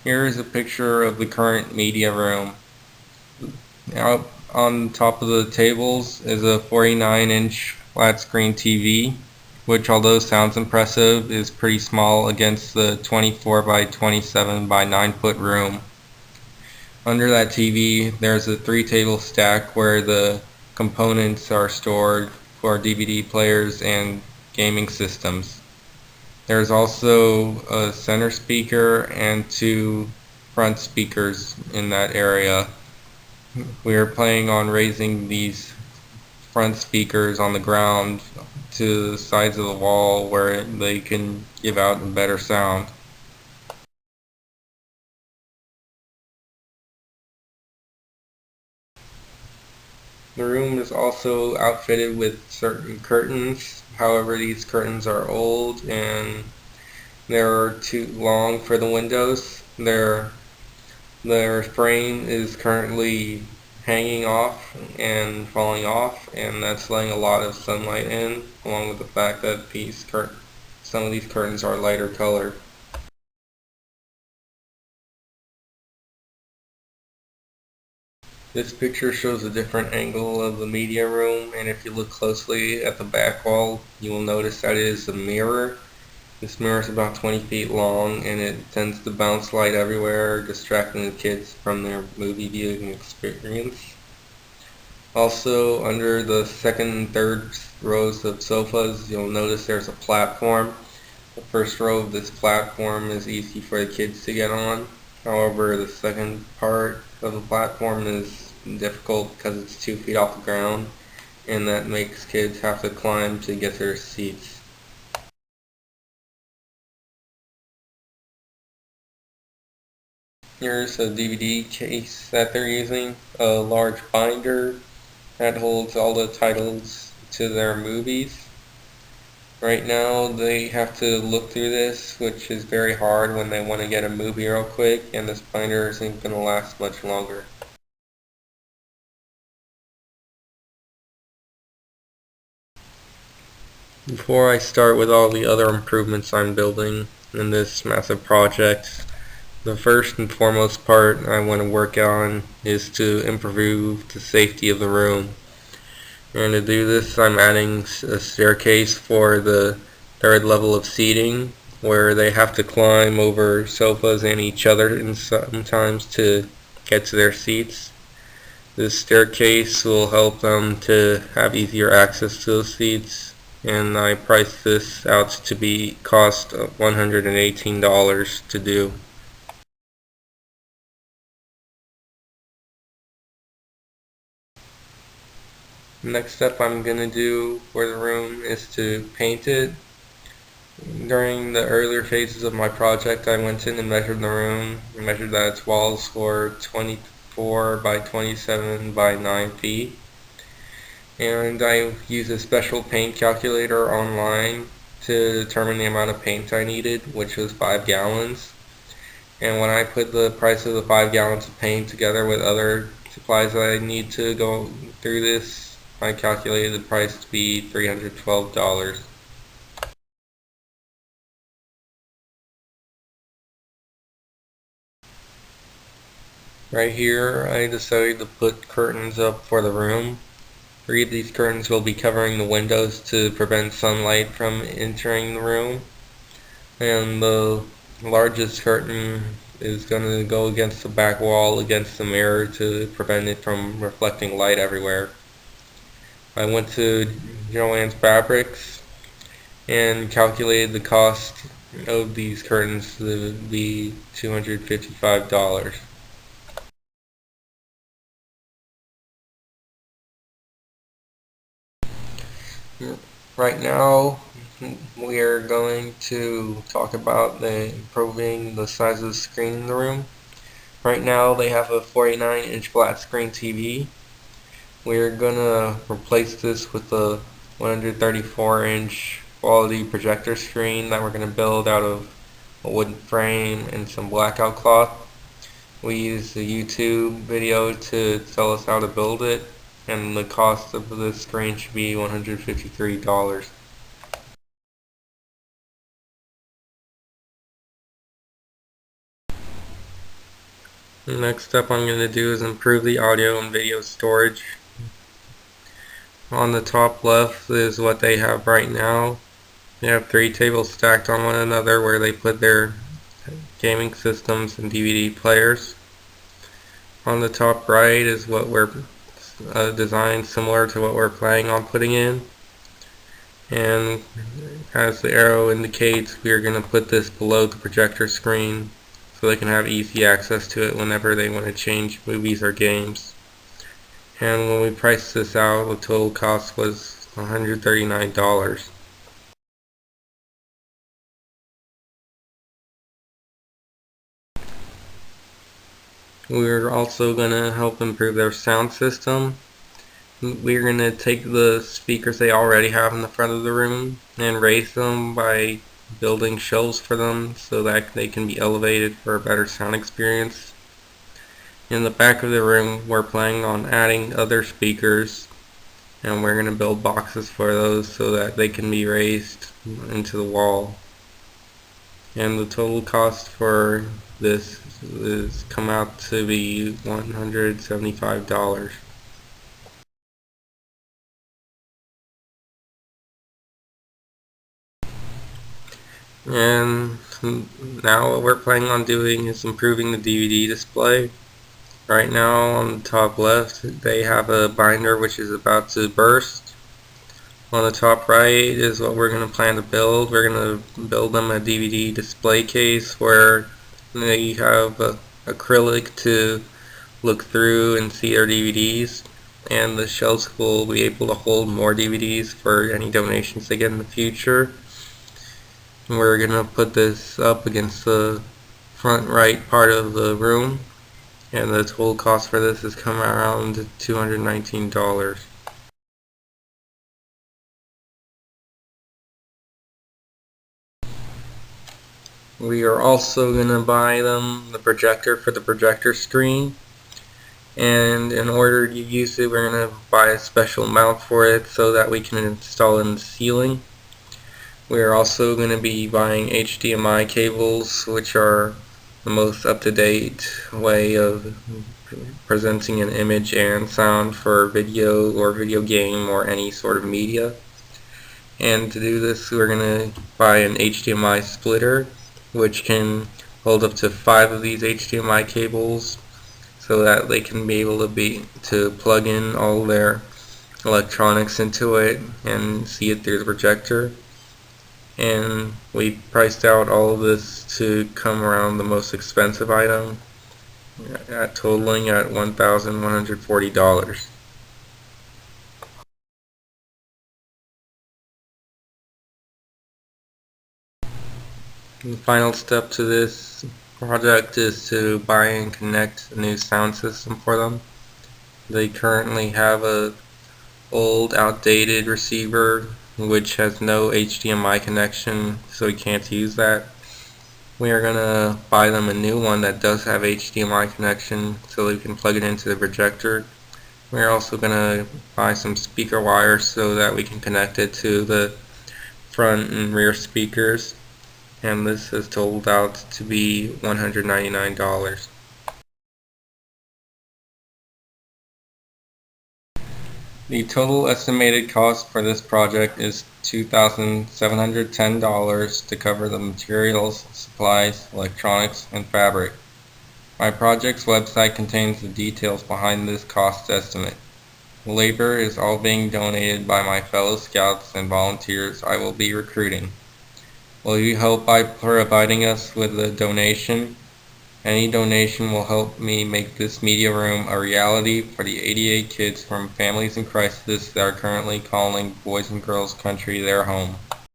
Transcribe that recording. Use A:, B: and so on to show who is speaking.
A: Here is a picture of the current media room. Out on top of the tables is a 49-inch flat screen TV, which, although sounds impressive, is pretty small against the 24 by 27 by 9 foot room. Under that TV there's a 3-table stack where the components are stored for DVD players and gaming systems. There's also a center speaker and 2 front speakers in that area. We are planning on raising these front speakers on the ground to the sides of the wall where they can give out a better sound. The room is also outfitted with certain curtains. However, these curtains are old and they're too long for the windows. Their frame is currently hanging off and falling off, and that's letting a lot of sunlight in, along with the fact that some of these curtains are lighter color. This picture shows a different angle of the media room, and if you look closely at the back wall, you will notice that it is a mirror. This mirror is about 20 feet long, and it tends to bounce light everywhere, distracting the kids from their movie viewing experience. Also, under the second and third rows of sofas, you'll notice there's a platform. The first row of this platform is easy for the kids to get on. However, the second part of the platform is difficult because it's 2 feet off the ground, and that makes kids have to climb to get to their seats. Here's a DVD case that they're using, a large binder that holds all the titles to their movies. Right now they have to look through this, which is very hard when they want to get a movie real quick, and this binder isn't going to last much longer. Before I start with all the other improvements I'm building in this massive project, the first and foremost part I want to work on is to improve the safety of the room. And to do this, I'm adding a staircase for the third level of seating, where they have to climb over sofas and each other and sometimes to get to their seats. This staircase will help them to have easier access to those seats, and I priced this out to cost $118 to do. Next step I'm going to do for the room is to paint it. During the earlier phases of my project, I went in and measured the room. I measured that its walls were 24 by 27 by 9 feet. And I used a special paint calculator online to determine the amount of paint I needed, which was 5 gallons. And when I put the price of the 5 gallons of paint together with other supplies that I need to go through this, I calculated the price to be $312. Right here, I decided to put curtains up for the room. 3 of these curtains will be covering the windows to prevent sunlight from entering the room. And the largest curtain is going to go against the back wall against the mirror to prevent it from reflecting light everywhere. I went to Joann's Fabrics and calculated the cost of these curtains to be $255. Right now we are going to talk about improving the size of the screen in the room. Right now they have a 49-inch flat screen TV. We're gonna replace this with a 134-inch quality projector screen that we're gonna build out of a wooden frame and some blackout cloth. We used a YouTube video to tell us how to build it, and the cost of this screen should be $153. The next step I'm going to do is improve the audio and video storage. On the top left is what they have right now. They have 3 tables stacked on one another where they put their gaming systems and DVD players. On the top right is what we're designed similar to what we're planning on putting in. And as the arrow indicates, we're going to put this below the projector screen so they can have easy access to it whenever they want to change movies or games. And when we priced this out, the total cost was $139. We're also going to help improve their sound system. We're going to take the speakers they already have in the front of the room and raise them by building shelves for them so that they can be elevated for a better sound experience. In the back of the room, we're planning on adding other speakers, and we're going to build boxes for those so that they can be raised into the wall. And the total cost for this is come out to be $175. And now what we're planning on doing is improving the DVD display. Right now on the top left they have a binder which is about to burst. On the top right is what we're going to plan to build. We're going to build them a DVD display case where they have acrylic to look through and see their DVDs, and the shelves will be able to hold more DVDs for any donations they get in the future. We're going to put this up against the front right part of the room, and the total cost for this is coming around $219. We are also going to buy them the projector for the projector screen, and in order to use it we're going to buy a special mount for it so that we can install it in the ceiling. We are also going to be buying HDMI cables, which are the most up-to-date way of presenting an image and sound for video or video game or any sort of media. And to do this we're going to buy an HDMI splitter which can hold up to 5 of these HDMI cables so that they can be able to plug in all their electronics into it and see it through the projector. And we priced out all of this to come around the most expensive item, totaling at $1,140. The final step to this project is to buy and connect a new sound system for them. They currently have a old outdated receiver which has no HDMI connection, so we can't use that. We are going to buy them a new one that does have HDMI connection so we can plug it into the projector. We are also going to buy some speaker wires so that we can connect it to the front and rear speakers, and this is totaled out to be $199. The total estimated cost for this project is $2,710 to cover the materials, supplies, electronics, and fabric. My project's website contains the details behind this cost estimate. The labor is all being donated by my fellow scouts and volunteers I will be recruiting. Will you help by providing us with a donation? Any donation will help me make this media room a reality for the 88 kids from families in crisis that are currently calling Boys and Girls Country their home.